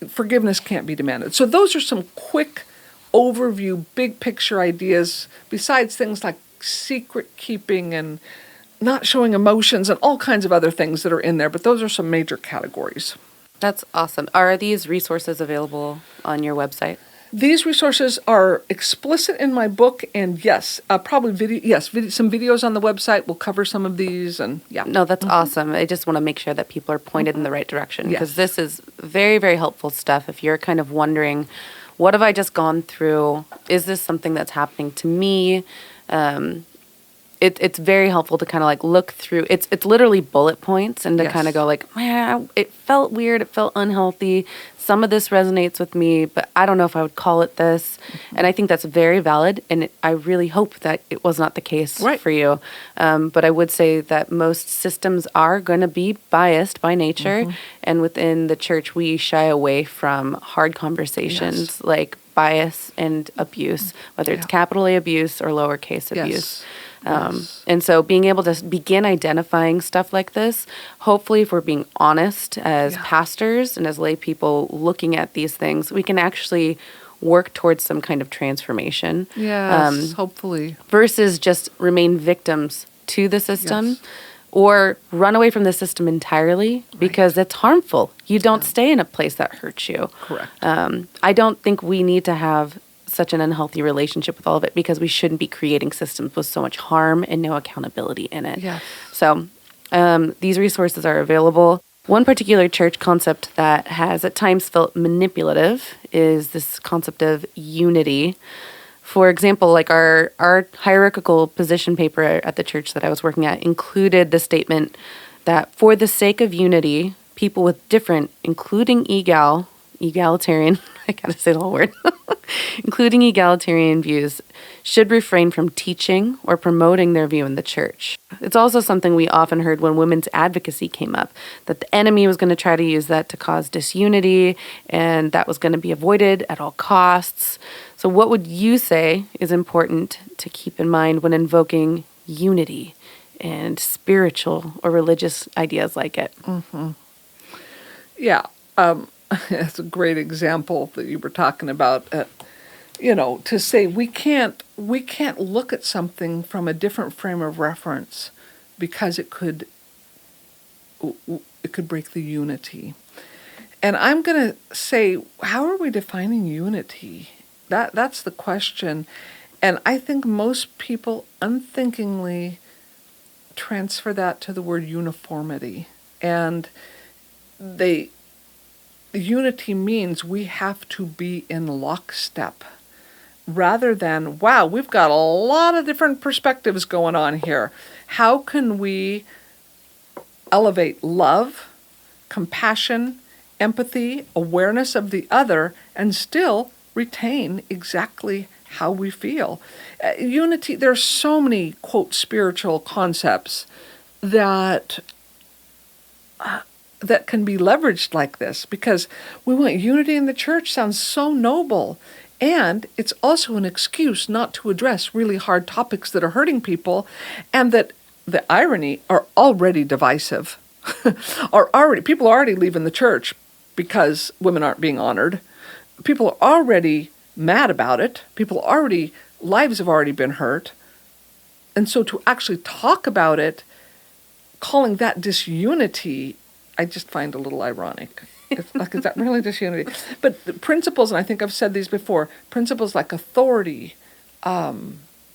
forgiveness can't be demanded. So those are some quick overview, big picture ideas, besides things like secret keeping and not showing emotions and all kinds of other things that are in there. But those are some major categories. That's awesome. Are these resources available on your website? These resources are explicit in my book, and yes, probably some videos on the website will cover some of these, and yeah. No, that's awesome. I just want to make sure that people are pointed in the right direction, because this is very, very helpful stuff. If you're kind of wondering, what have I just gone through? Is this something that's happening to me? It's very helpful to kind of like look through. It's literally bullet points, and to kind of go like, man, it felt weird. It felt unhealthy. Some of this resonates with me, but I don't know if I would call it this. And I think that's very valid. And I really hope that it was not the case for you. But I would say that most systems are going to be biased by nature. And within the church, we shy away from hard conversations like bias and abuse, whether it's capital A abuse or lowercase abuse. And so being able to begin identifying stuff like this, hopefully if we're being honest as pastors and as lay people looking at these things, we can actually work towards some kind of transformation. Yes, hopefully. Versus just remain victims to the system or run away from the system entirely because it's harmful. You don't stay in a place that hurts you. Correct. I don't think we need to have such an unhealthy relationship with all of it, because we shouldn't be creating systems with so much harm and no accountability in it. Yes. So these resources are available. One particular church concept that has at times felt manipulative is this concept of unity. For example, like our hierarchical position paper at the church that I was working at included the statement that for the sake of unity, people with different, including egal, egalitarian, I gotta say the whole word, including egalitarian views, should refrain from teaching or promoting their view in the church. It's also something we often heard when women's advocacy came up, that the enemy was going to try to use that to cause disunity, and that was going to be avoided at all costs. So what would you say is important to keep in mind when invoking unity and spiritual or religious ideas like it? Yeah, that's a great example that you were talking about. To say we can't look at something from a different frame of reference because it could break the unity. And I'm going to say, how are we defining unity? That's the question. And I think most people unthinkingly transfer that to the word uniformity. And unity means we have to be in lockstep, rather than, wow, we've got a lot of different perspectives going on here. How can we elevate love, compassion, empathy, awareness of the other, and still retain exactly how we feel? Unity, there's so many, quote, spiritual concepts that can be leveraged like this, because we want unity in the church sounds so noble. And it's also an excuse not to address really hard topics that are hurting people, and that, the irony, are already divisive. People are already leaving the church because women aren't being honored. People are already mad about it. Lives have already been hurt. And so to actually talk about it, calling that disunity, I just find a little ironic. It's like, is that really disunity? But the principles, and I think I've said these before, principles like authority,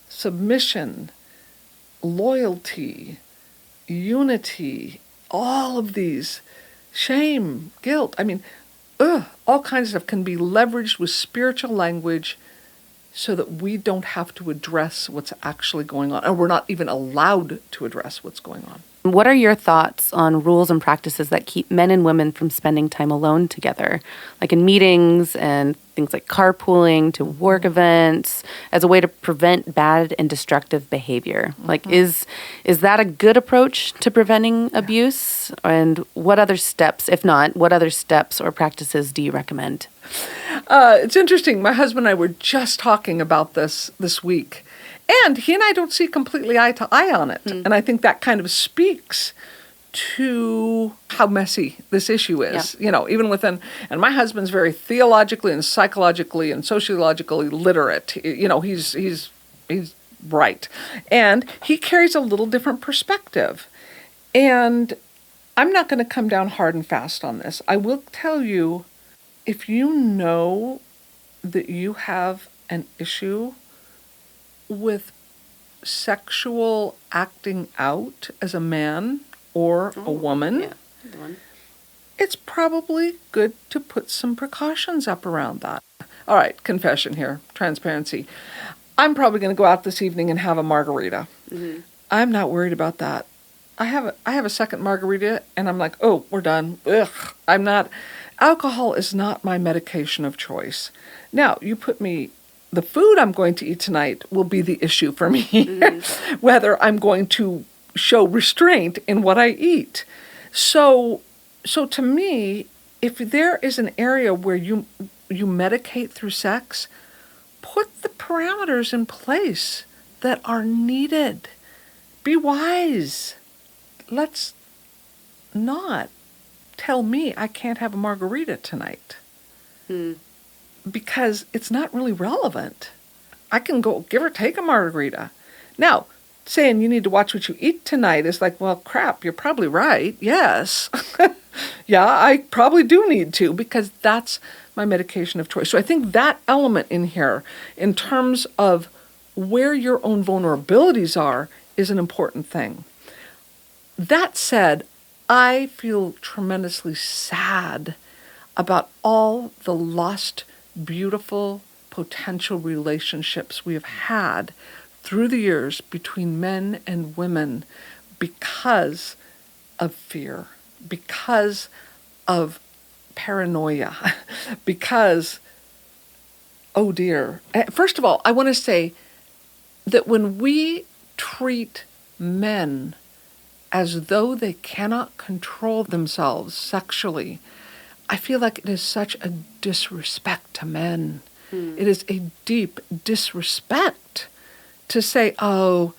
submission, loyalty, unity, all of these, shame, guilt, all kinds of stuff can be leveraged with spiritual language so that we don't have to address what's actually going on, or we're not even allowed to address what's going on. What are your thoughts on rules and practices that keep men and women from spending time alone together, like in meetings and things like carpooling to work events, as a way to prevent bad and destructive behavior? Like, is that a good approach to preventing abuse? And what other steps, if not, what other steps or practices do you recommend? It's interesting. My husband and I were just talking about this week. And he and I don't see completely eye to eye on it. And I think that kind of speaks to how messy this issue is, even within, and my husband's very theologically and psychologically and sociologically literate. He's right. And he carries a little different perspective. And I'm not going to come down hard and fast on this. I will tell you, if you know that you have an issue with sexual acting out as a man or a woman, it's probably good to put some precautions up around that. All right, confession here, transparency. I'm probably going to go out this evening and have a margarita. I'm not worried about that. I have a second margarita and I'm like, oh, we're done. Ugh, alcohol is not my medication of choice. Now, you put me, the food I'm going to eat tonight will be the issue for me, whether I'm going to show restraint in what I eat. So to me, if there is an area where you medicate through sex, put the parameters in place that are needed. Be wise. Let's not tell me I can't have a margarita tonight. Because it's not really relevant. I can go give or take a margarita. Now, saying you need to watch what you eat tonight is like, well, crap, you're probably right. Yes. Yeah, I probably do need to, because that's my medication of choice. So I think that element in here, in terms of where your own vulnerabilities are, is an important thing. That said, I feel tremendously sad about all the lost, beautiful, potential relationships we have had through the years between men and women because of fear, because of paranoia because, oh dear. First of all, I want to say that when we treat men as though they cannot control themselves sexually, I feel like it is such a disrespect to men. It is a deep disrespect to say, oh,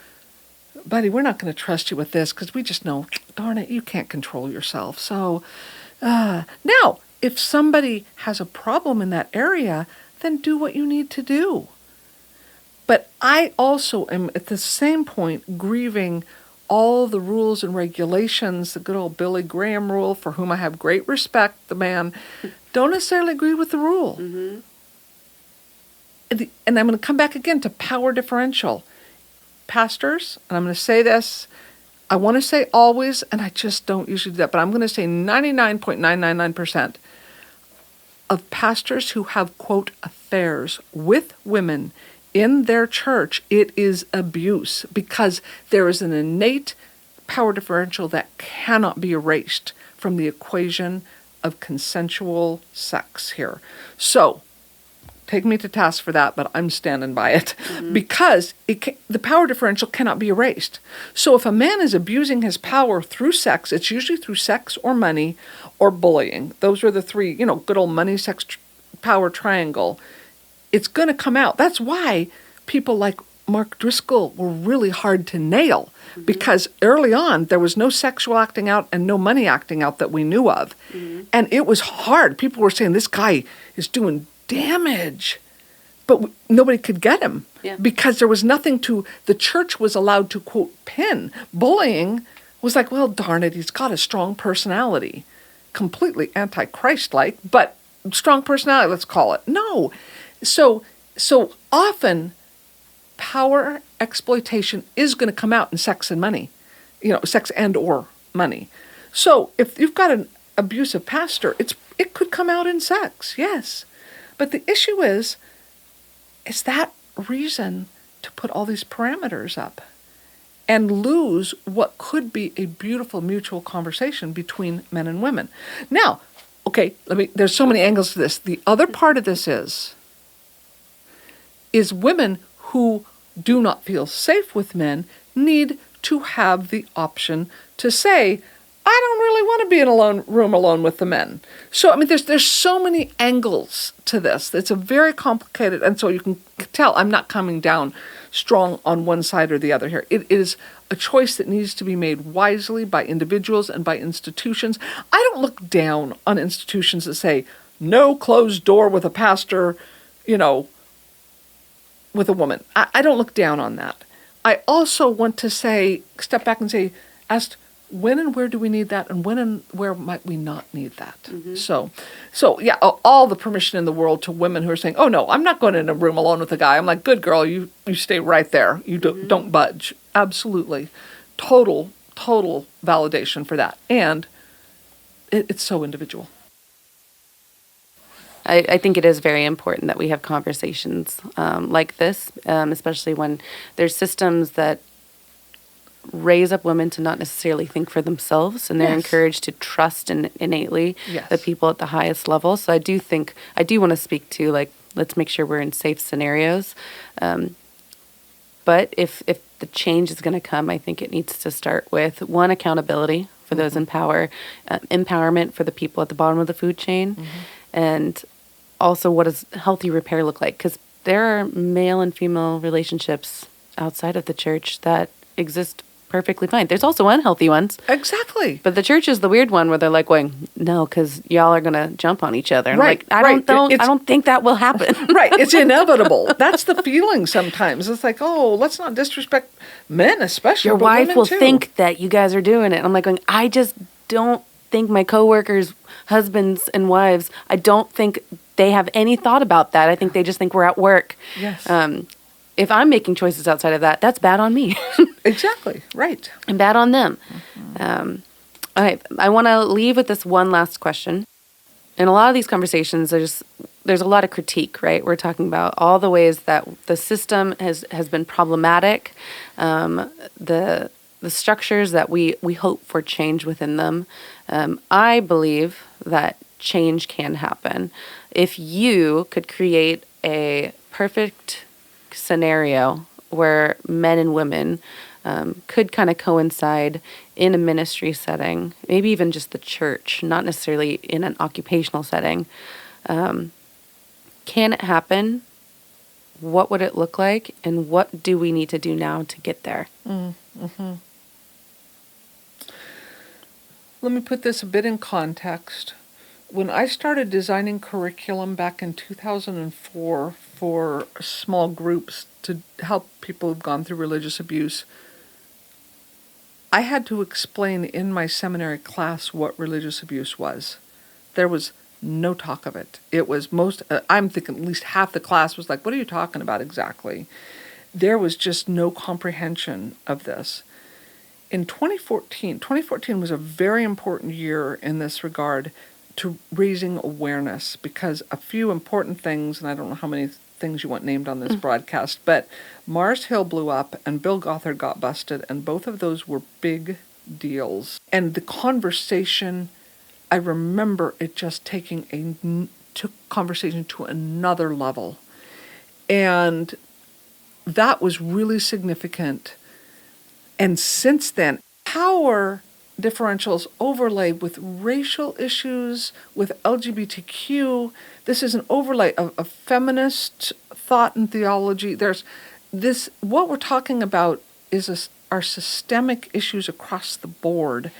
buddy, we're not going to trust you with this because we just know, darn it, you can't control yourself. So now, if somebody has a problem in that area, then do what you need to do. But I also am at the same point grieving all the rules and regulations, the good old Billy Graham rule, for whom I have great respect, the man, don't necessarily agree with the rule. Mm-hmm. And I'm going to come back again to power differential. Pastors, and I'm going to say this, I want to say always, and I just don't usually do that, but I'm going to say 99.999% of pastors who have, quote, affairs with women in their church, it is abuse because there is an innate power differential that cannot be erased from the equation of consensual sex here. So, take me to task for that, but I'm standing by it because the power differential cannot be erased. So if a man is abusing his power through sex, it's usually through sex or money or bullying. Those are the three, good old money, sex, power triangle. It's going to come out. That's why people like Mark Driscoll were really hard to nail because early on there was no sexual acting out and no money acting out that we knew of. And it was hard. People were saying this guy is doing damage, but nobody could get him because there was nothing the church was allowed to, quote, pin. Bullying was like, well, darn it, he's got a strong personality. Completely anti-Christ-like, but strong personality, let's call it. No. So often power exploitation is going to come out in sex and money, sex and or money. So if you've got an abusive pastor, it could come out in sex, yes. But the issue is that reason to put all these parameters up and lose what could be a beautiful mutual conversation between men and women? Now, okay, there's so many angles to this. The other part of this is women who do not feel safe with men need to have the option to say, I don't really want to be in a room alone with the men. So, there's so many angles to this. It's a very complicated, and so you can tell I'm not coming down strong on one side or the other here. It is a choice that needs to be made wisely by individuals and by institutions. I don't look down on institutions that say, no closed door with a pastor, with a woman. I don't look down on that. I also want to step back and say, ask when and where do we need that, and when and where might we not need that? So yeah, all the permission in the world to women who are saying, oh no, I'm not going in a room alone with a guy. I'm like, good girl, you stay right there. You don't budge. Absolutely. Total validation for that. And it's so individual. I think it is very important that we have conversations like this, especially when there's systems that raise up women to not necessarily think for themselves, and they're encouraged to trust innately the people at the highest level. So I do want to speak to, let's make sure we're in safe scenarios. But if the change is going to come, I think it needs to start with, one, accountability for those in power, empowerment for the people at the bottom of the food chain, and also what does healthy repair look like? Because there are male and female relationships outside of the church that exist perfectly fine. There's also unhealthy ones. Exactly. But the church is the weird one where they're like going, no, because y'all are going to jump on each other. And right. I don't think that will happen. Right. It's inevitable. That's the feeling sometimes. It's like, oh, let's not disrespect men especially. Your wife will too. think that you guys are doing it. And I'm like going, I just don't think my coworkers, husbands and wives, I don't think they have any thought about that. I think they just think we're at work. Yes. If I'm making choices outside of that, that's bad on me. Exactly. Right. And bad on them. Okay, I want to leave with this one last question. In a lot of these conversations, there's a lot of critique, right? We're talking about all the ways that the system has been problematic, the structures that we hope for change within them. I believe that change can happen. If you could create a perfect scenario where men and women could kind of coincide in a ministry setting, maybe even just the church, not necessarily in an occupational setting, can it happen? What would it look like? And what do we need to do now to get there? Mm-hmm. Let me put this a bit in context. When I started designing curriculum back in 2004 for small groups to help people who've gone through religious abuse, I had to explain in my seminary class what religious abuse was. There was no talk of it. It was I'm thinking at least half the class was like, what are you talking about exactly? There was just no comprehension of this. In 2014 was a very important year in this regard to raising awareness, because a few important things, and I don't know how many things you want named on this broadcast, but Mars Hill blew up and Bill Gothard got busted, and both of those were big deals. And the conversation, I remember it just took conversation to another level. And that was really significant. And since then, power differentials overlaid with racial issues, with LGBTQ. This is an overlay of feminist thought and theology. There's this, what we're talking about are systemic issues across the board.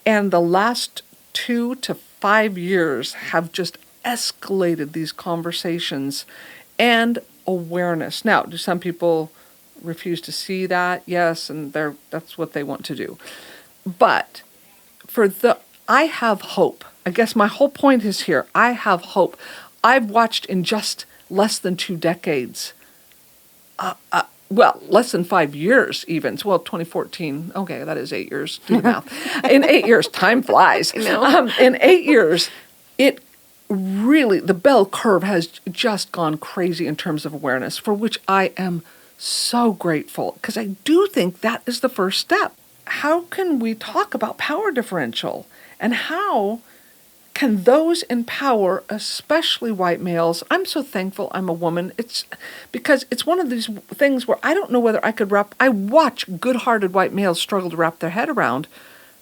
And the last 2 to 5 years have just escalated these conversations and awareness. Now, do some people refuse to see that? Yes, and that's what they want to do. But I have hope. I guess my whole point is here. I have hope. I've watched in just less than 2 decades, less than 5 years even. Well, 2014. Okay, that is 8 years. Do the math. In 8 years, time flies. In 8 years, it really, the bell curve has just gone crazy in terms of awareness, for which I am so grateful, because I do think that is the first step. How can we talk about power differential, and how can those in power, especially white males? I'm so thankful I'm a woman. It's because it's one of these things where I don't know whether I watch good-hearted white males struggle to wrap their head around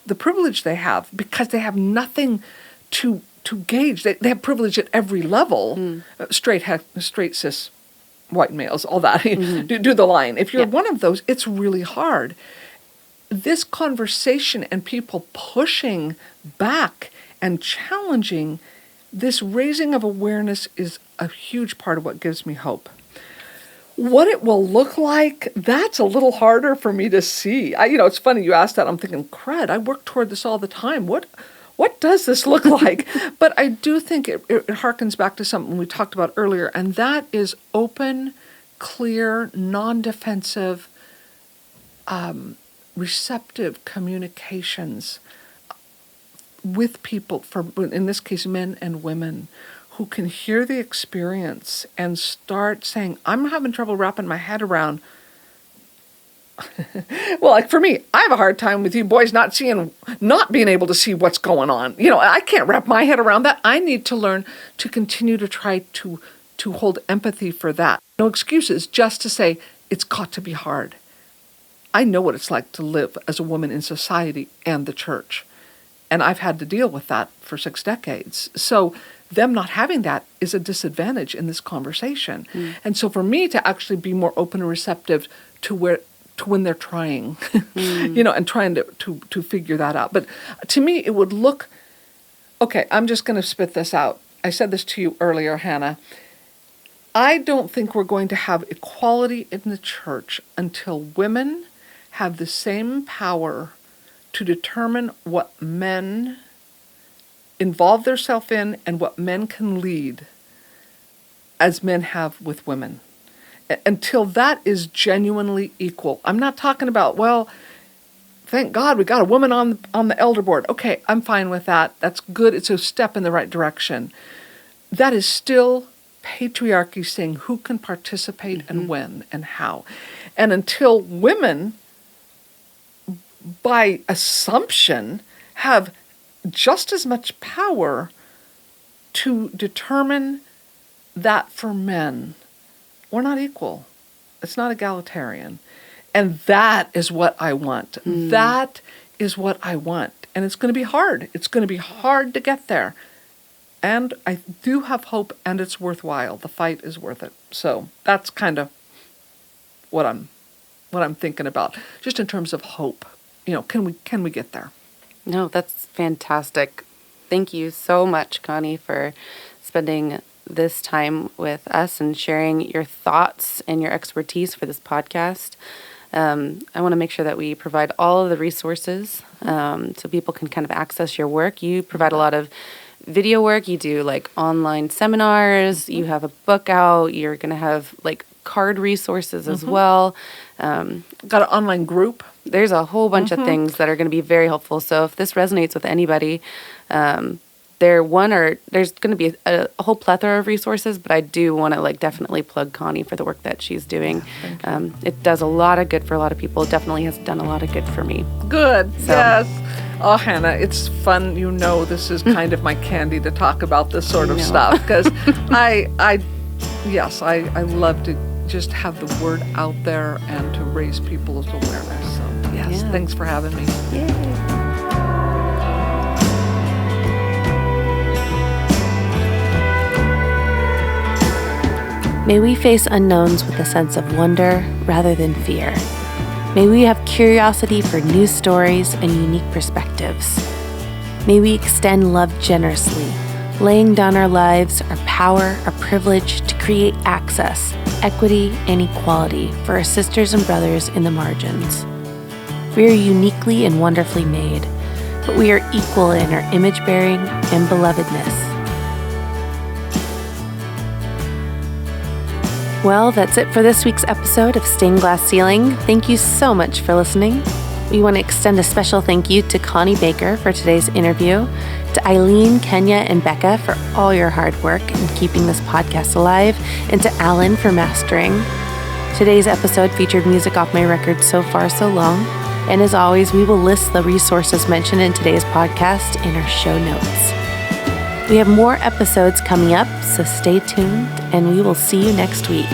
the privilege they have, because they have nothing to gauge. They have privilege at every level, straight cis white males, all that. do the line. If you're one of those, it's really hard. This conversation and people pushing back and challenging, this raising of awareness is a huge part of what gives me hope. What it will look like, that's a little harder for me to see. It's funny you asked that. I'm thinking, crud, I work toward this all the time. What does this look like? But I do think it harkens back to something we talked about earlier, and that is open, clear, non-defensive, receptive communications with people, in this case, men and women, who can hear the experience and start saying, I'm having trouble wrapping my head around. Well, like for me, I have a hard time with you boys not being able to see what's going on. I can't wrap my head around that. I need to learn to continue to try to hold empathy for that. No excuses, just to say, it's got to be hard. I know what it's like to live as a woman in society and the church. And I've had to deal with that for 6 decades. So them not having that is a disadvantage in this conversation. And so for me to actually be more open and receptive to when they're trying, and trying to figure that out. But to me, it would look, okay, I'm just going to spit this out. I said this to you earlier, Hannah. I don't think we're going to have equality in the church until women have the same power to determine what men involve themselves in and what men can lead as men have with women. Until that is genuinely equal. I'm not talking about, well, thank God we got a woman on the elder board. Okay, I'm fine with that. That's good. It's a step in the right direction. That is still patriarchy saying who can participate and when and how. And until women, by assumption, have just as much power to determine that for men, we're not equal. It's not egalitarian. And that is what I want. That is what I want. And it's going to be hard. It's going to be hard to get there. And I do have hope, and it's worthwhile. The fight is worth it. So that's kind of what I'm thinking about, just in terms of hope. Can we get there? No, that's fantastic. Thank you so much, Connie, for spending this time with us and sharing your thoughts and your expertise for this podcast. I want to make sure that we provide all of the resources so people can kind of access your work. You provide a lot of video work. You do like online seminars. You have a book out. You're going to have like card resources as well. Got an online group. There's a whole bunch of things that are going to be very helpful. So if this resonates with anybody, there's going to be a whole plethora of resources, but I do want to like definitely plug Connie for the work that she's doing. It does a lot of good for a lot of people. It definitely has done a lot of good for me. Good. So. Yes. Oh, Hannah, it's fun. This is kind of my candy to talk about this sort of stuff, because I love to just have the word out there and to raise people's awareness. So yes, thanks for having me. Yay. May we face unknowns with a sense of wonder rather than fear. May we have curiosity for new stories and unique perspectives. May we extend love generously, laying down our lives, our power, our privilege to create access, equity, and equality for our sisters and brothers in the margins. We are uniquely and wonderfully made, but we are equal in our image-bearing and belovedness. Well, that's it for this week's episode of Stained Glass Ceiling. Thank you so much for listening. We want to extend a special thank you to Connie Baker for today's interview, to Eileen, Kenya, and Becca for all your hard work in keeping this podcast alive, and to Alan for mastering. Today's episode featured music off my record So Far So Long, and as always, we will list the resources mentioned in today's podcast in our show notes. We have more episodes coming up, so stay tuned, and we will see you next week.